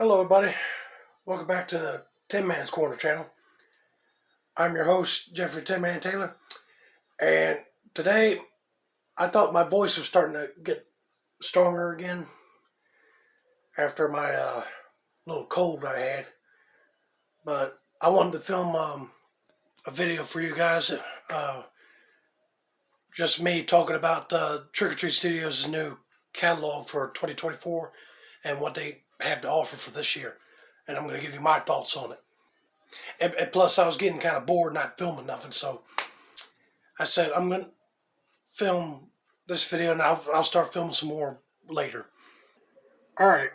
Hello everybody, welcome back to the Tin Man's Corner channel. I'm your host, Jeffrey Tin Man Taylor, and today I thought my voice was starting to get stronger again after my little cold I had, but I wanted to film a video for you guys, just me talking about Trick or Treat Studios' new catalog for 2024 and what they have to offer for this year. And I'm going to give you my thoughts on it. And plus, I was getting kind of bored not filming nothing, so I said I'm going to film this video and I'll start filming some more later. Alright,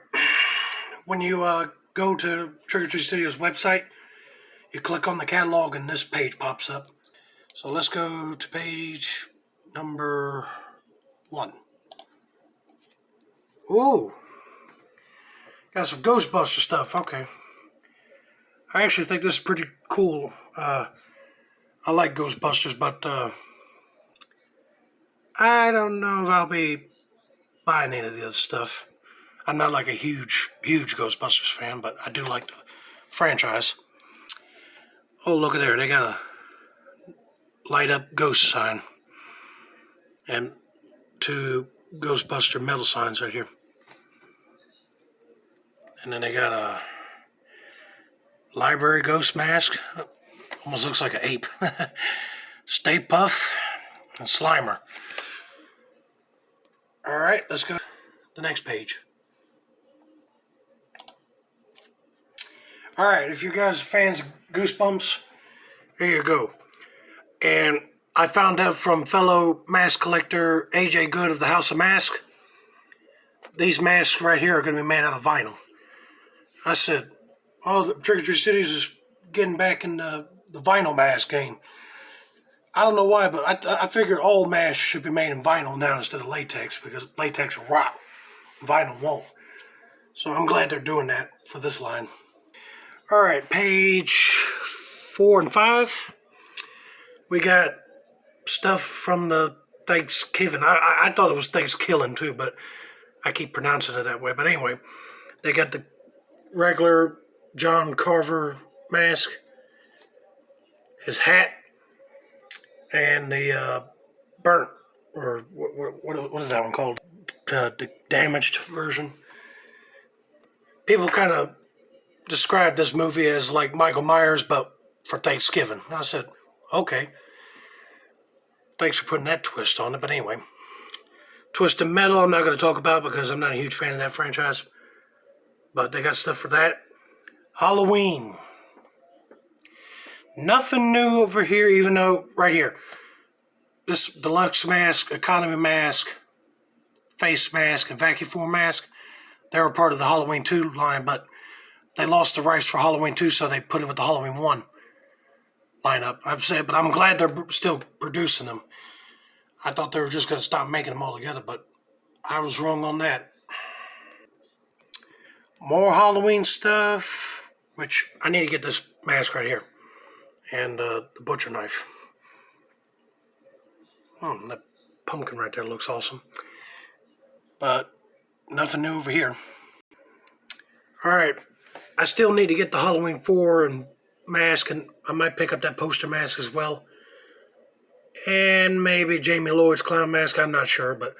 when you go to Trick or Treat Studios website, you click on the catalog and this page pops up. So let's go to page number 1. Ooh, got some Ghostbusters stuff, okay. I actually think this is pretty cool. I like Ghostbusters, but I don't know if I'll be buying any of the other stuff. I'm not like a huge Ghostbusters fan, but I do like the franchise. Oh, look at there. They got a light up ghost sign. And 2 Ghostbuster metal signs right here. And then they got a library ghost mask. Almost looks like an ape. Stay Puff and Slimer. Alright, let's go to the next page. Alright, if you guys are fans of Goosebumps, here you go. And I found out from fellow mask collector AJ Good of the House of Mask, these masks right here are going to be made out of vinyl. I said, oh, the Trick or Treat Studios is getting back in the vinyl mask game. I don't know why, but I figured all masks should be made in vinyl now instead of latex, because latex will rot. Vinyl won't. So I'm glad they're doing that for this line. Alright, page 4 and 5. We got stuff from the Thanksgiving. I thought it was Thanksgiving too, but I keep pronouncing it that way. But anyway, they got the regular John Carver mask, his hat, and the burnt, or what is that one called? The damaged version. People kind of described this movie as like Michael Myers, but for Thanksgiving. I said, okay. Thanks for putting that twist on it, but anyway. Twisted Metal, I'm not going to talk about because I'm not a huge fan of that franchise. But they got stuff for that. Halloween. Nothing new over here, even though, right here, this deluxe mask, economy mask, face mask, and vacuum form mask, they were part of the Halloween 2 line, but they lost the rights for Halloween 2, so they put it with the Halloween 1 lineup. I've said, but I'm glad they're still producing them. I thought they were just going to stop making them all together, but I was wrong on that. More Halloween stuff, which I need to get this mask right here. And the butcher knife. Oh, that pumpkin right there looks awesome. But nothing new over here. Alright, I still need to get the Halloween 4 and mask, and I might pick up that poster mask as well. And maybe Jamie Lloyd's clown mask, I'm not sure, but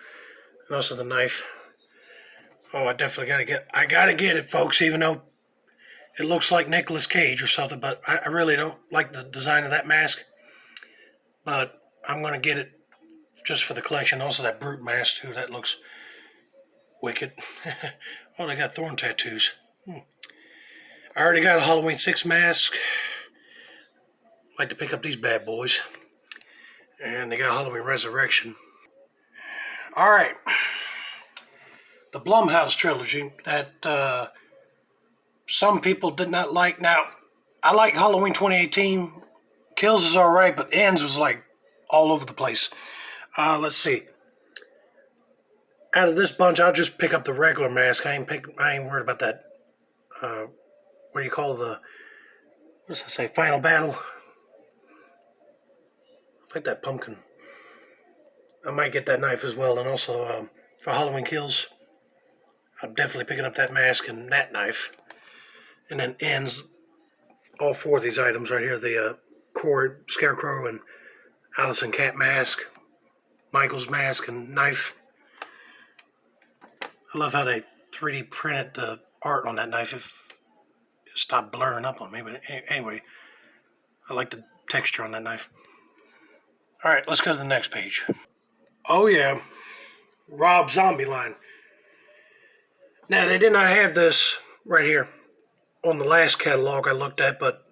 also the knife. Oh, I definitely gotta get it, folks, even though it looks like Nicolas Cage or something, but I really don't like the design of that mask. But I'm going to get it just for the collection. Also that brute mask, too, that looks wicked. Oh, they got thorn tattoos. I already got a Halloween 6 mask. Like to pick up these bad boys. And they got Halloween Resurrection. Alright. The Blumhouse Trilogy that some people did not like. Now, I like Halloween 2018. Kills is alright, but Ends was like all over the place. Let's see. Out of this bunch, I'll just pick up the regular mask. I ain't worried about that. What do you call the? What does that say? Final Battle. I like that pumpkin. I might get that knife as well, and also for Halloween Kills, I'm definitely picking up that mask and that knife. and then ends. All four of these items right here, the cord, scarecrow, and Allison cat mask, Michael's mask, and knife. I love how they 3D printed the art on that knife. It stopped blurring up on me, but anyway, I like the texture on that knife. Alright, let's go to the next page. Oh yeah, Rob Zombie line. Now, they did not have this right here on the last catalog I looked at, but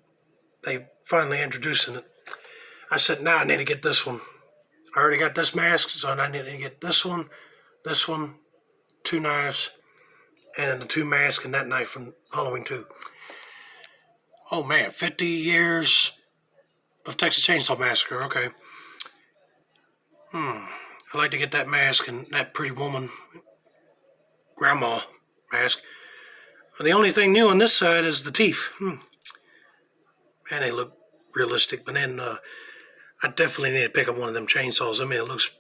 they finally introducing it. I said, now I need to get this one. I already got this mask, so I need to get this one, 2 knives, and the 2 masks and that knife from Halloween 2. Oh man, 50 years of Texas Chainsaw Massacre, okay. I'd like to get that mask and that pretty woman, grandma mask. The only thing new on this side is the teeth. Man, they look realistic, but then I definitely need to pick up one of them chainsaws. I mean, it looks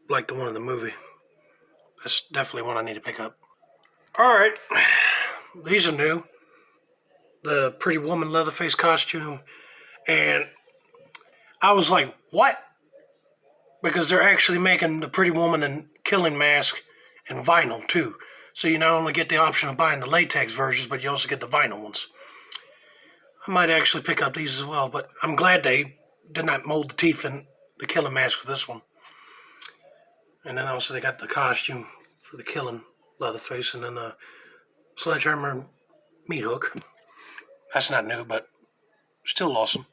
like the one in the movie. That's definitely one I need to pick up. Alright, these are new. The Pretty Woman Leatherface costume. And I was like, what? Because they're actually making the Pretty Woman and Killing mask in vinyl too. So you not only get the option of buying the latex versions, but you also get the vinyl ones. I might actually pick up these as well, but I'm glad they did not mold the teeth in the Killing mask for this one. And then also they got the costume for the Killing Leatherface, and then the Sledgehammer meat hook. That's not new, but still awesome.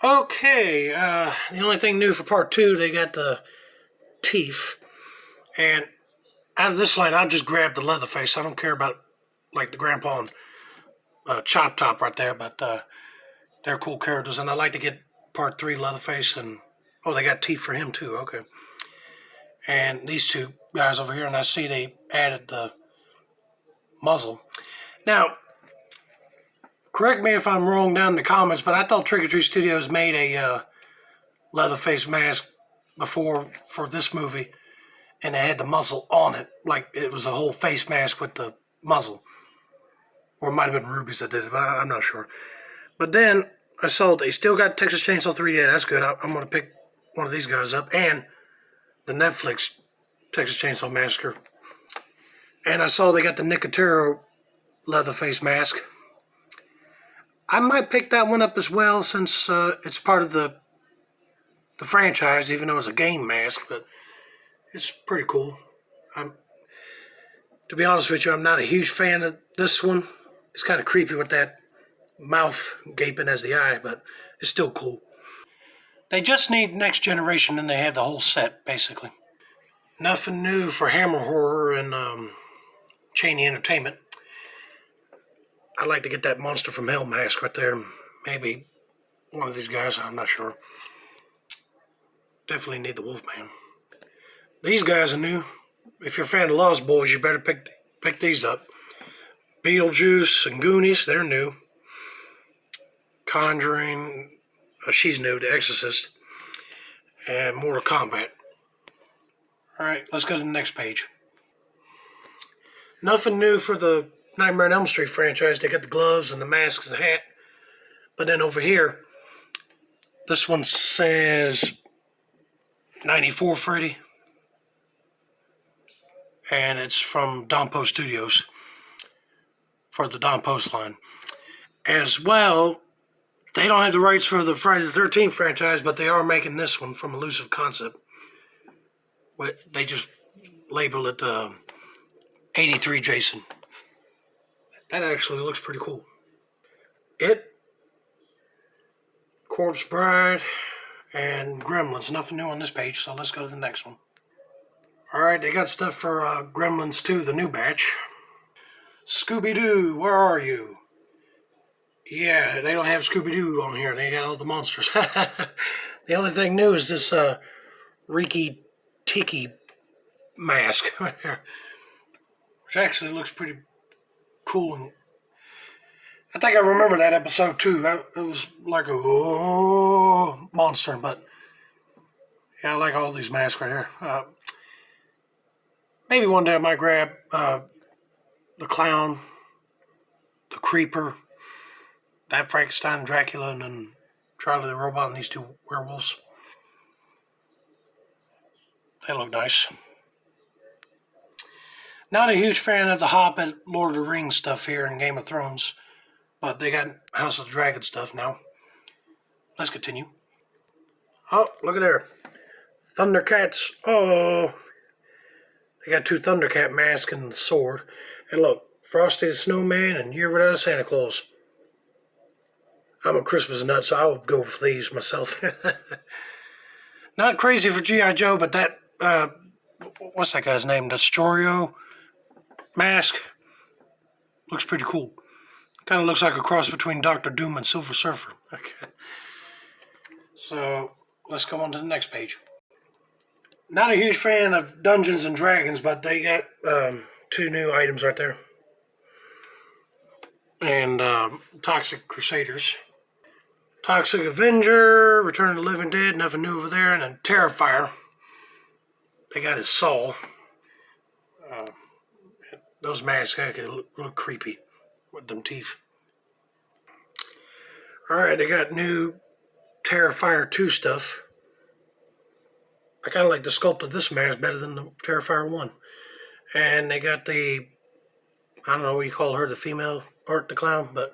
Okay, the only thing new for part 2, they got the teeth. And out of this line, I'll just grab the Leatherface. I don't care about, like, the Grandpa and Chop Top right there, but they're cool characters. And I like to get part 3 Leatherface, and, oh, they got teeth for him too, okay. And these 2 guys over here, and I see they added the muzzle. Now, correct me if I'm wrong down in the comments, but I thought Trick or Treat Studios made a Leatherface mask before for this movie, and it had the muzzle on it, like it was a whole face mask with the muzzle. Or it might have been Ruby's that did it, but I'm not sure. But then I saw they still got Texas Chainsaw 3D. That's good. I'm going to pick one of these guys up, and the Netflix Texas Chainsaw Massacre. And I saw they got the Nicotero Leatherface mask. I might pick that one up as well, since it's part of the franchise, even though it's a game mask, but it's pretty cool. To be honest with you, I'm not a huge fan of this one. It's kind of creepy with that mouth gaping as the eye, but it's still cool. They just need Next Generation, and they have the whole set, basically. Nothing new for Hammer Horror and Cheney Entertainment. I'd like to get that Monster from Hell mask right there. Maybe one of these guys, I'm not sure. Definitely need the Wolfman. These guys are new. If you're a fan of Lost Boys, you better pick these up. Beetlejuice and Goonies, they're new. Conjuring, she's new, The Exorcist. And Mortal Kombat. Alright, let's go to the next page. Nothing new for the Nightmare on Elm Street franchise. They got the gloves and the masks and the hat. But then over here, this one says 94 Freddy. And it's from Don Post Studios for the Don Post line. As well, they don't have the rights for the Friday the 13th franchise, but they are making this one from Elusive Concept. They just label it 83 Jason. That actually looks pretty cool. It, Corpse Bride, and Gremlins. Nothing new on this page, so let's go to the next one. Alright, they got stuff for Gremlins 2, the new batch. Scooby-Doo, where are you? Yeah, they don't have Scooby-Doo on here. They got all the monsters. The only thing new is this Riki Tiki mask. Which actually looks pretty cool. And I think I remember that episode too. It was like a monster, but yeah, I like all these masks right here. Maybe one day I might grab the clown, the Creeper, that Frankenstein, Dracula, and then Charlie the Robot and these two werewolves. They look nice. Not a huge fan of the Hobbit, Lord of the Rings stuff here in Game of Thrones, but they got House of the Dragon stuff now. Let's continue. Oh, look at there. Thundercats. Oh, they got two Thundercat masks and the sword. And look, Frosty the Snowman and Year Without a Santa Claus. I'm a Christmas nut, so I would go for these myself. Not crazy for G.I. Joe, but that, what's that guy's name? Destroyo mask. Looks pretty cool. Kind of looks like a cross between Dr. Doom and Silver Surfer. Okay. So, let's go on to the next page. Not a huge fan of Dungeons and Dragons, but they got two new items right there. And Toxic Crusaders. Toxic Avenger, Return of the Living Dead, nothing new over there. And then Terra Fire. They got his Saw. Those masks look creepy with them teeth. Alright, they got new Terra Fire 2 stuff. I kind of like the sculpt of this mask better than the Terra Fire 1. And they got the, I don't know what you call her, the female Art the Clown, but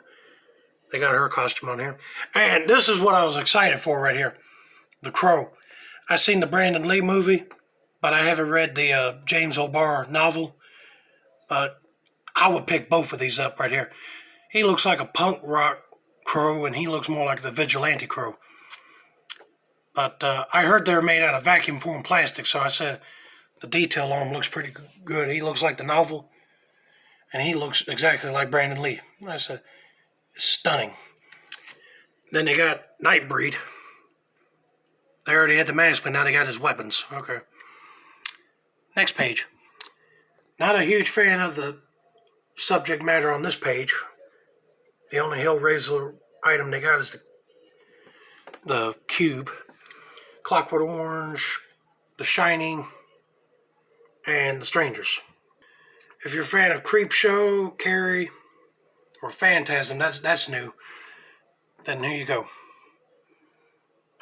they got her costume on here. And this is what I was excited for right here. The Crow. I seen the Brandon Lee movie, but I haven't read the James O'Barr novel. But I would pick both of these up right here. He looks like a punk rock crow, and he looks more like the vigilante crow. But I heard they're made out of vacuum formed plastic, so I said the detail on him looks pretty good. He looks like the novel, and he looks exactly like Brandon Lee. I said, it's stunning. Then they got Nightbreed. They already had the mask, but now they got his weapons. Okay. Next page. Not a huge fan of the subject matter on this page. The only Hellraiser item they got is the cube. Clockwork Orange, The Shining, and The Strangers. If you're a fan of Creepshow, Carrie, or Phantasm, that's new, then here you go.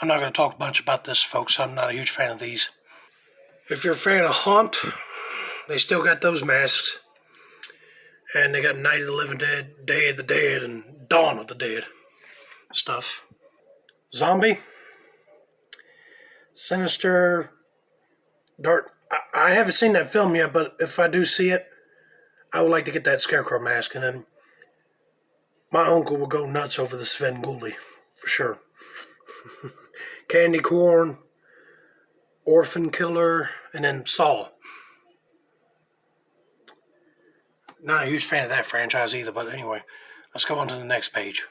I'm not going to talk much about this, folks. I'm not a huge fan of these. If you're a fan of Haunt, they still got those masks. And they got Night of the Living Dead, Day of the Dead, and Dawn of the Dead stuff. Zombie. Sinister. Dark. I haven't seen that film yet, but if I do see it, I would like to get that Scarecrow mask. And then my uncle will go nuts over the Sven Gulli, for sure. Candy Corn. Orphan Killer, and then Saw. Not a huge fan of that franchise either, but anyway, let's go on to the next page.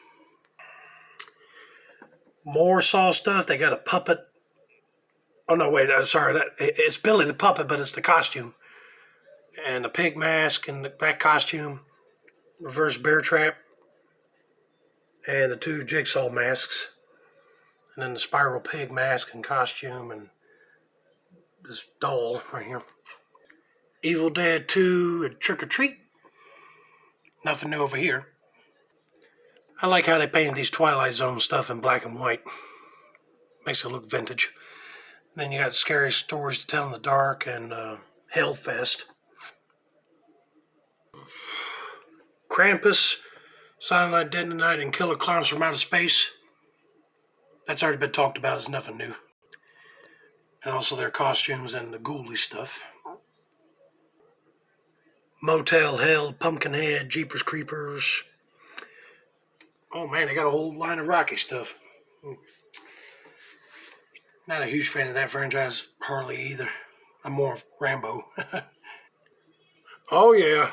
More Saw stuff. They got a puppet. Oh no, wait, sorry, it's Billy the puppet, but it's the costume. And the pig mask and that costume. Reverse bear trap. And the two Jigsaw masks. And then the spiral pig mask and costume and this doll right here. Evil Dead 2 and Trick or Treat. Nothing new over here. I like how they painted these Twilight Zone stuff in black and white. Makes it look vintage. And then you got Scary Stories to Tell in the Dark and Hellfest. Krampus, Silent Night, Deadly Night, and Killer Clowns from Outer Space. That's already been talked about. It's nothing new. And also their costumes and the Ghoulies stuff. Motel Hell, Pumpkinhead, Jeepers Creepers. Oh man, they got a whole line of Rocky stuff. Not a huge fan of that franchise, hardly either. I'm more of Rambo. Oh yeah.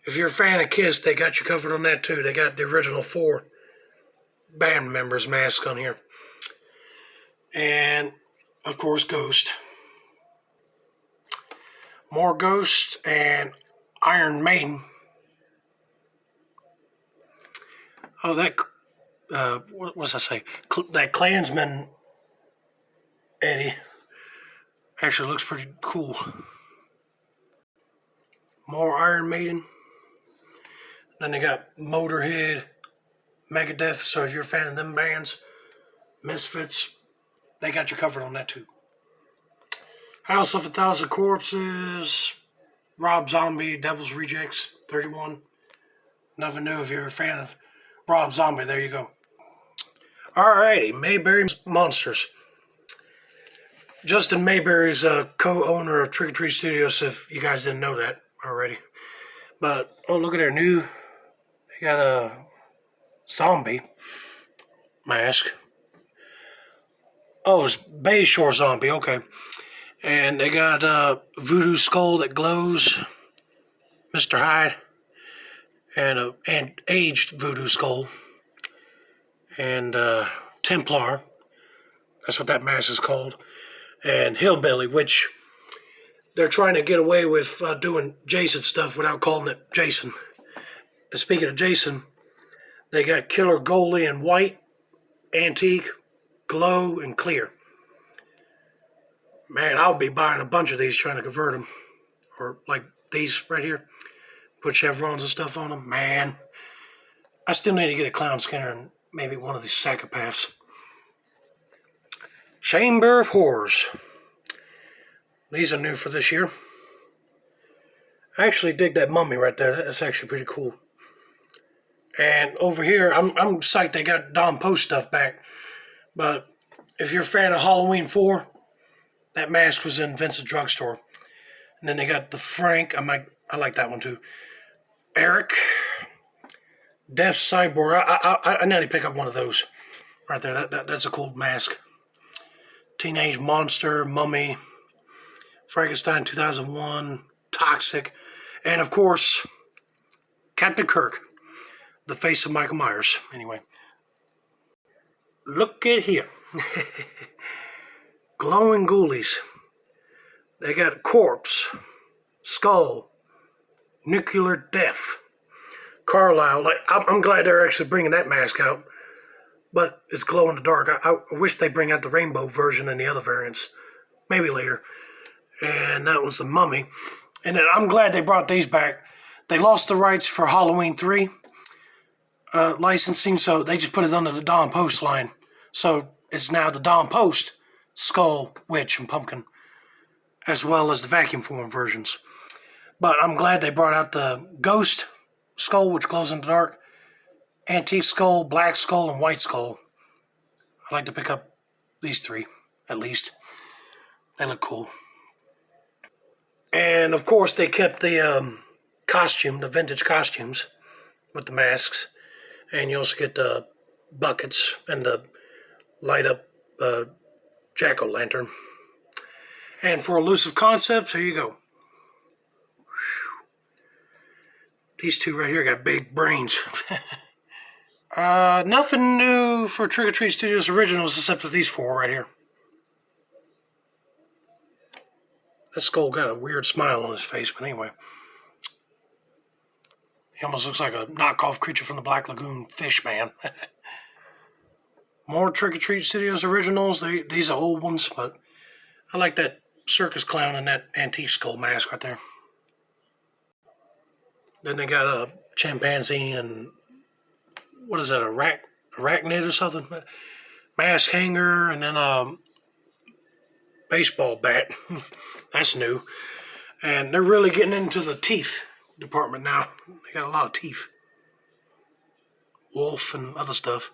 If you're a fan of Kiss, they got you covered on that too. They got the original 4 band members' masks on here. And, of course, Ghost. More Ghost and Iron Maiden. Oh, that, what was I say? That Klansman Eddie actually looks pretty cool. More Iron Maiden. Then they got Motorhead, Megadeth, so if you're a fan of them bands, Misfits, they got you covered on that too. House of a Thousand Corpses, Rob Zombie, Devil's Rejects, 31. Nothing new if you're a fan of Rob Zombie, there you go. Alrighty, Mayberry Monsters. Justin Mayberry's a co-owner of Trick or Treat Studios, if you guys didn't know that already. But, oh, look at their new, they got a zombie mask. Oh, it's Bayshore Zombie, okay. And they got a voodoo skull that glows, Mr. Hyde, and an aged voodoo skull, and Templar, that's what that mask is called, and Hillbilly, which they're trying to get away with doing Jason stuff without calling it Jason. And speaking of Jason, they got Killer Goalie in white, antique, glow, and clear. Man, I'll be buying a bunch of these trying to convert them. Or like these right here. Put chevrons and stuff on them. Man, I still need to get a Clown Skinner and maybe one of these Psychopaths. Chamber of Horrors. These are new for this year. I actually dig that mummy right there. That's actually pretty cool. And over here, I'm psyched they got Don Post stuff back. But if you're a fan of Halloween 4, that mask was in Vincent Drugstore. And then they got the Frank. I like that one too. Eric. Death Cyborg. I nearly pick up one of those. Right there. That's a cool mask. Teenage Monster. Mummy. Frankenstein 2001. Toxic. And of course, Captain Kirk. The face of Michael Myers. Anyway. Look at here. Glowing Ghoulies. They got Corpse, Skull, Nuclear Death, Carlisle. I'm glad they're actually bringing that mask out, but it's glow in the dark. I wish they bring out the rainbow version and the other variants, maybe later. And that was the Mummy. And then I'm glad they brought these back. They lost the rights for Halloween 3 licensing, so they just put it under the Don Post line. So it's now the Don Post Skull, Witch, and Pumpkin, as well as the vacuum form versions. But I'm glad they brought out the Ghost Skull, which glows in the dark, Antique Skull, Black Skull, and White Skull. I like to pick up these three, at least. They look cool. And of course, they kept the costume, the vintage costumes, with the masks. And you also get the buckets and the light-up jack-o'-lantern. And for Elusive Concepts, here you go. These two right here got big brains. Nothing new for Trick or Treat Studios Originals except for these four right here. This skull got a weird smile on his face, but anyway. He almost looks like a knockoff creature from the Black Lagoon fish man. More Trick or Treat Studios Originals. These are old ones, but I like that circus clown and that antique skull mask right there. Then they got a chimpanzee and what is that, arachnid or something? Mask hanger, and then a baseball bat. That's new. And they're really getting into the teeth department now. They got a lot of teeth. Wolf and other stuff.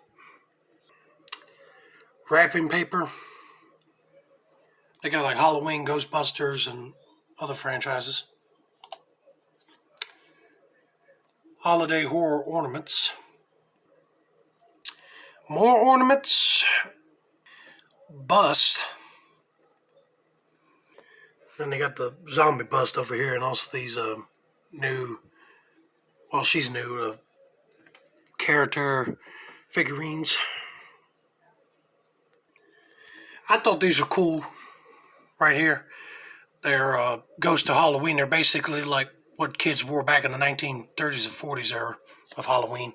Wrapping paper. They got like Halloween, Ghostbusters, and other franchises. Holiday horror ornaments. More ornaments. Bust. Then they got the zombie bust over here, and also these new, well, she's new, character figurines. I thought these were cool right here. They're Ghost of Halloween. They're basically like what kids wore back in the 1930s and 40s era of Halloween.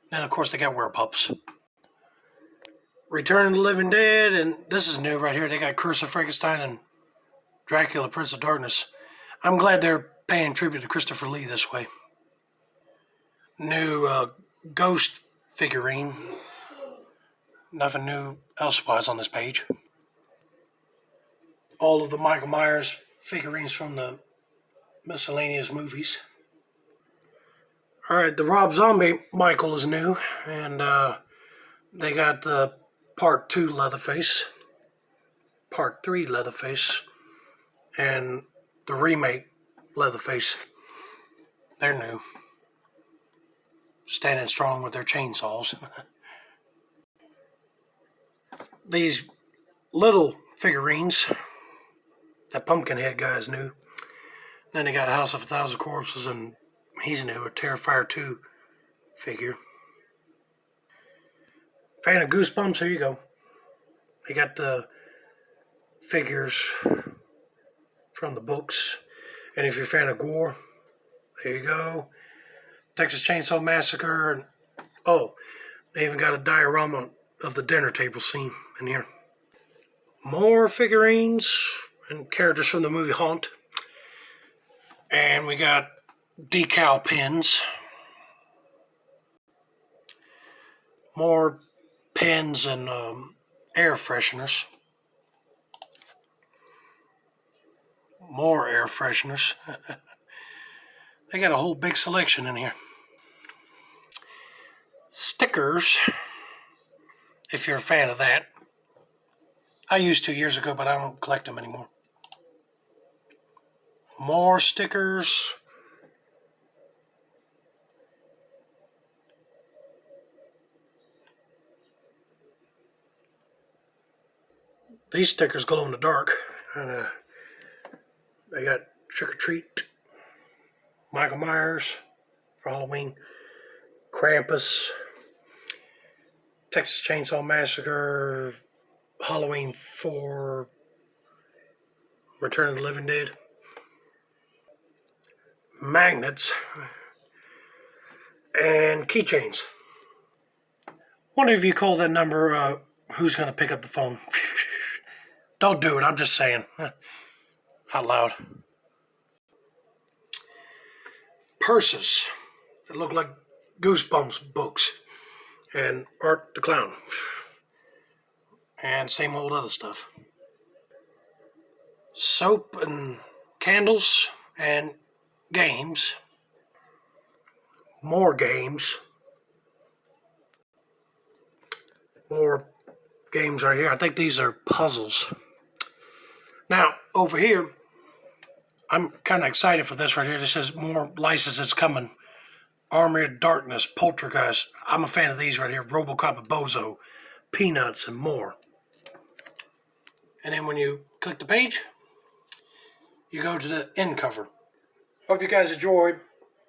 Then, of course, they got werepups. Return of the Living Dead, and this is new right here. They got Curse of Frankenstein and Dracula, Prince of Darkness. I'm glad they're paying tribute to Christopher Lee this way. new ghost figurine. Nothing new elsewise on this page. All of the Michael Myers figurines from the miscellaneous movies. Alright, the Rob Zombie Michael is new, and they got the Part 2 Leatherface, Part 3 Leatherface, and the remake Leatherface. They're new. Standing strong with their chainsaws. These little figurines, that Pumpkinhead guy is new. Then they got House of a Thousand Corpses, and he's new, a Terra Fire 2 figure. Fan of Goosebumps? Here you go. They got the figures from the books. And if you're a fan of gore, there you go. Texas Chainsaw Massacre. And, oh, they even got a diorama of the dinner table scene in here. More figurines and characters from the movie Haunt. And we got decal pins. More pins and air fresheners. More air fresheners. They got a whole big selection in here. Stickers, if you're a fan of that. I used to years ago, but I don't collect them anymore. More stickers. These stickers glow in the dark. And they got Trick or Treat, Michael Myers for Halloween, Krampus, Texas Chainsaw Massacre, Halloween 4, Return of the Living Dead, magnets, and keychains. Wonder if you call that number, who's going to pick up the phone? Don't do it, I'm just saying. Out loud. Purses that look like Goosebumps books. And Art the Clown. And same old other stuff. Soap and candles and games. More games. More games right here. I think these are puzzles. Now, over here, I'm kind of excited for this right here. This says more licenses coming. Army of Darkness, Poltergeist. I'm a fan of these right here. RoboCop and Bozo, Peanuts, and more. And then when you click the page, you go to the end cover. Hope you guys enjoyed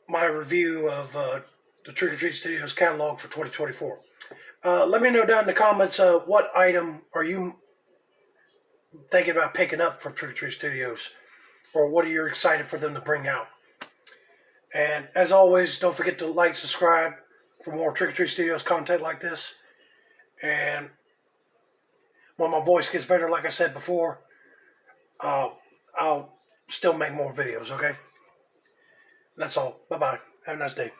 my review of the Trick or Treat Studios catalog for 2024. Let me know down in the comments what item are you thinking about picking up from Trick or Treat Studios, or what are you excited for them to bring out. And as always, don't forget to like, subscribe for more Trick or Treat Studios content like this. And when my voice gets better, like I said before, I'll still make more videos, okay? That's all. Bye-bye. Have a nice day.